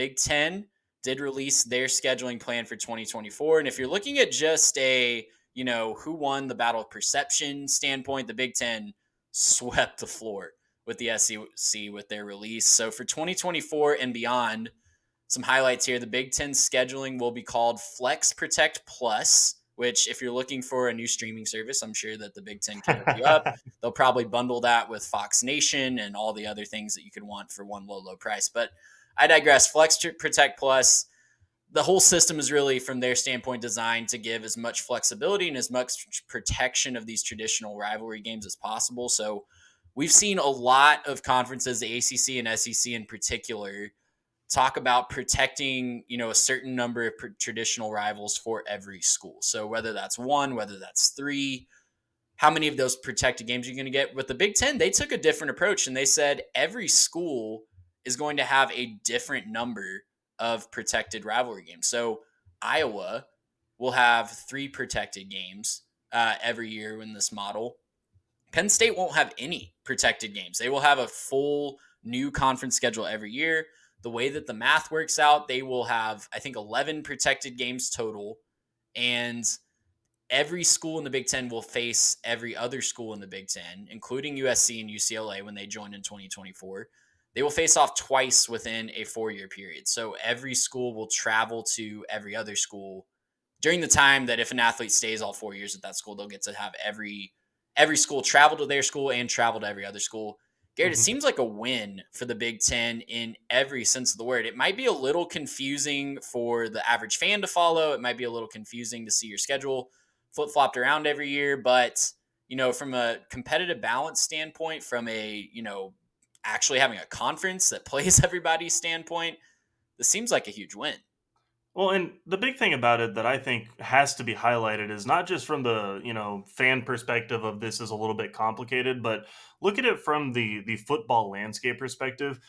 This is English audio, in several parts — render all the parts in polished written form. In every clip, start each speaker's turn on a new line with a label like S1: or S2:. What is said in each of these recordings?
S1: Big Ten did release their scheduling plan for 2024. And if you're looking at just a, who won the battle of perception standpoint, the Big Ten swept the floor with the SEC with their release. So for 2024 and beyond, some highlights here. The Big Ten scheduling will be called Flex Protect Plus, which, if you're looking for a new streaming service, I'm sure that the Big Ten can hook you up. They'll probably bundle that with Fox Nation and all the other things that you could want for one low price. But I digress. Flex Protect Plus, the whole system is really, from their standpoint, designed to give as much flexibility and as much protection of these traditional rivalry games as possible. So we've seen a lot of conferences, the ACC and SEC in particular, talk about protecting, a certain number of traditional rivals for every school. So whether that's one, whether that's three, how many of those protected games you're going to get. With the Big Ten, they took a different approach and they said every school is going to have a different number of protected rivalry games. So Iowa will have 3 protected games every year in this model. Penn State won't have any protected games. They will have a full new conference schedule every year. The way that the math works out, they will have, I think, 11 protected games total. And every school in the Big Ten will face every other school in the Big Ten, including USC and UCLA when they join in 2024. They will face off twice within a 4-year period. So every school will travel to every other school during the time that, if an athlete stays all 4 years at that school, they'll get to have every school travel to their school and travel to every other school. Garrett, it seems like a win for the Big Ten in every sense of the word. It might be a little confusing for the average fan to follow. It might be a little confusing to see your schedule flip-flopped around every year. But, from a competitive balance standpoint, from a, actually having a conference that plays everybody's standpoint, this seems like a huge win.
S2: Well, and the big thing about it that I think has to be highlighted is not just from the, fan perspective of this is a little bit complicated, but look at it from the football landscape perspective.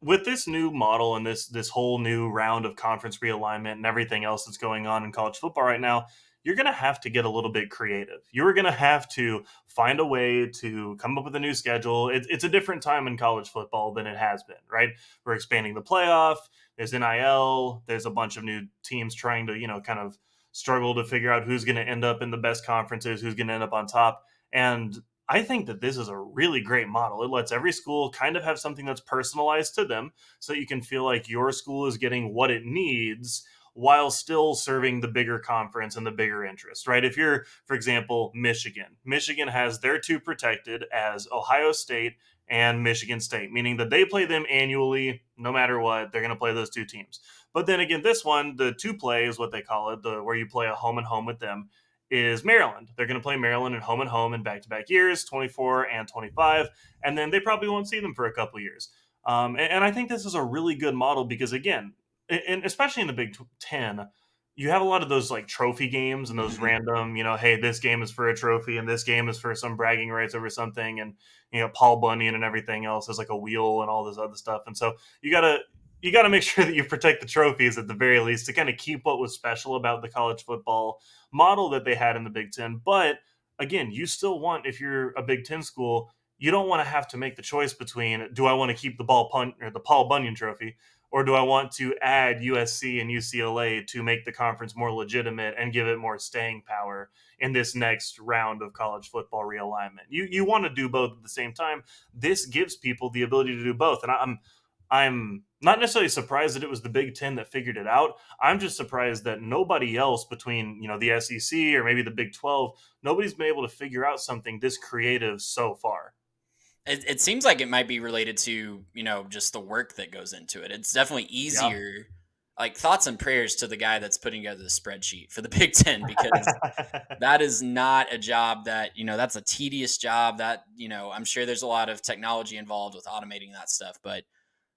S2: With this new model and this whole new round of conference realignment and everything else that's going on in college football right now, you're going to have to get a little bit creative. You're going to have to find a way to come up with a new schedule. It's a different time in college football than it has been, right? We're expanding the playoff. There's NIL. There's a bunch of new teams trying to, kind of struggle to figure out who's going to end up in the best conferences, who's going to end up on top. And I think that this is a really great model. It lets every school kind of have something that's personalized to them so that you can feel like your school is getting what it needs while still serving the bigger conference and the bigger interest, right? If you're, for example, Michigan has their 2 protected as Ohio State and Michigan State, meaning that they play them annually, no matter what, they're going to play those 2 teams. But then again, this one, the 2 play is what they call it, where you play a home and home with them, is Maryland. They're going to play Maryland and home in back-to-back years, 24 and 25, and then they probably won't see them for a couple years. And I think this is a really good model because, again, and especially in the Big Ten, you have a lot of those like trophy games and those random, hey, this game is for a trophy and this game is for some bragging rights over something, and Paul Bunyan and everything else is like a wheel and all this other stuff, and so you gotta make sure that you protect the trophies at the very least to kind of keep what was special about the college football model that they had in the Big Ten. But again, you still want, if you're a Big Ten school, you don't want to have to make the choice between, do I want to keep the the Paul Bunyan trophy, or do I want to add USC and UCLA to make the conference more legitimate and give it more staying power in this next round of college football realignment? You want to do both at the same time. This gives people the ability to do both, and I'm not necessarily surprised that it was the Big Ten that figured it out. I'm just surprised that nobody else between the SEC or maybe the Big 12, nobody's been able to figure out something this creative so far.
S1: It seems like it might be related to, just the work that goes into it. It's definitely
S2: Yeah.
S1: easier. Like, thoughts and prayers to the guy that's putting together the spreadsheet for the Big Ten, because that is not a job that, that's a tedious job that, I'm sure there's a lot of technology involved with automating that stuff, but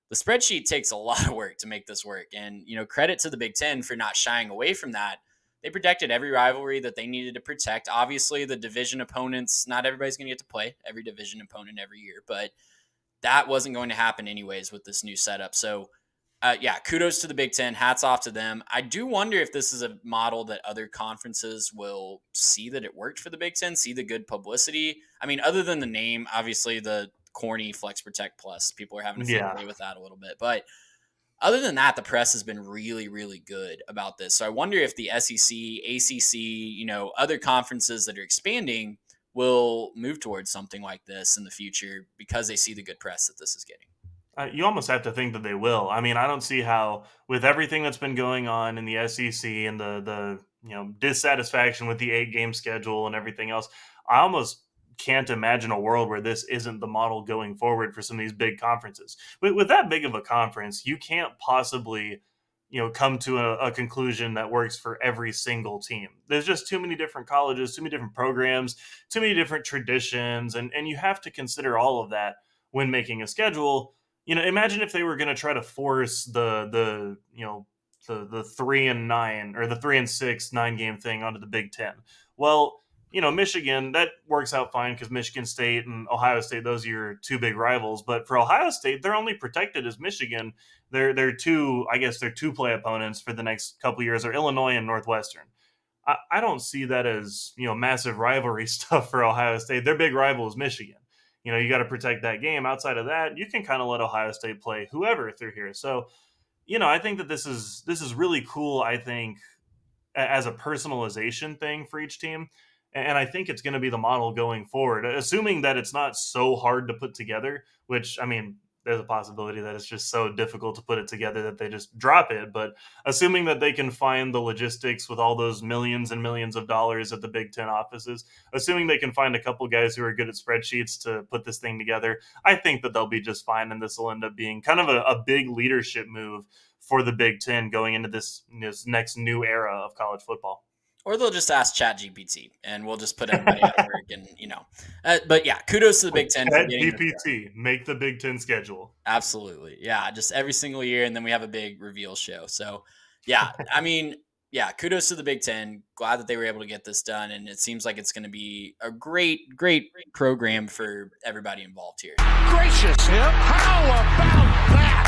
S1: the spreadsheet takes a lot of work to make this work. And, credit to the Big Ten for not shying away from that. They protected every rivalry that they needed to protect. Obviously, the division opponents, not everybody's going to get to play every division opponent every year, but that wasn't going to happen anyways with this new setup. So, yeah, kudos to the Big Ten. Hats off to them. I do wonder if this is a model that other conferences will see that it worked for the Big Ten, see the good publicity. I mean, other than the name, obviously the corny Flex Protect Plus, people are having a field
S2: Yeah.
S1: day with that a little bit. But Other than that, the press has been really, really good about this. So I wonder if the SEC, ACC, other conferences that are expanding will move towards something like this in the future because they see the good press that this is getting.
S2: You almost have to think that they will. I mean, I don't see how, with everything that's been going on in the SEC and the dissatisfaction with the 8 game schedule and everything else, I almost can't imagine a world where this isn't the model going forward for some of these big conferences. With that big of a conference, you can't possibly come to a conclusion that works for every single team. There's just too many different colleges, too many different programs, too many different traditions, and you have to consider all of that when making a schedule. Imagine if they were going to try to force the 3-9 or the 3-6 9 game thing onto the Big Ten. Well, Michigan, that works out fine because Michigan State and Ohio State, those are your two big rivals. But for Ohio State, they're only protected as Michigan. They're two, I guess, they're two play opponents for the next couple years are Illinois and Northwestern. I don't see that as massive rivalry stuff for Ohio State. Their big rival is Michigan. You got to protect that game. Outside of that, you can kind of let Ohio State play whoever through here. So, I think that this is really cool. I think as a personalization thing for each team, and I think it's going to be the model going forward. Assuming that it's not so hard to put together, which I mean, there's a possibility that it's just so difficult to put it together that they just drop it. But assuming that they can find the logistics with all those millions and millions of dollars at the Big Ten offices, assuming they can find a couple guys who are good at spreadsheets to put this thing together, I think that they'll be just fine. And this will end up being kind of a big leadership move for the Big Ten going into this next new era of college football.
S1: Or they'll just ask ChatGPT, and we'll just put everybody out of work. And but yeah, kudos to the Big Ten for getting
S2: GPT, make the Big Ten schedule.
S1: Absolutely, yeah, just every single year, and then we have a big reveal show. So, yeah, I mean, yeah, kudos to the Big Ten. Glad that they were able to get this done, and it seems like it's going to be a great, great program for everybody involved here.
S3: Gracious, how about that?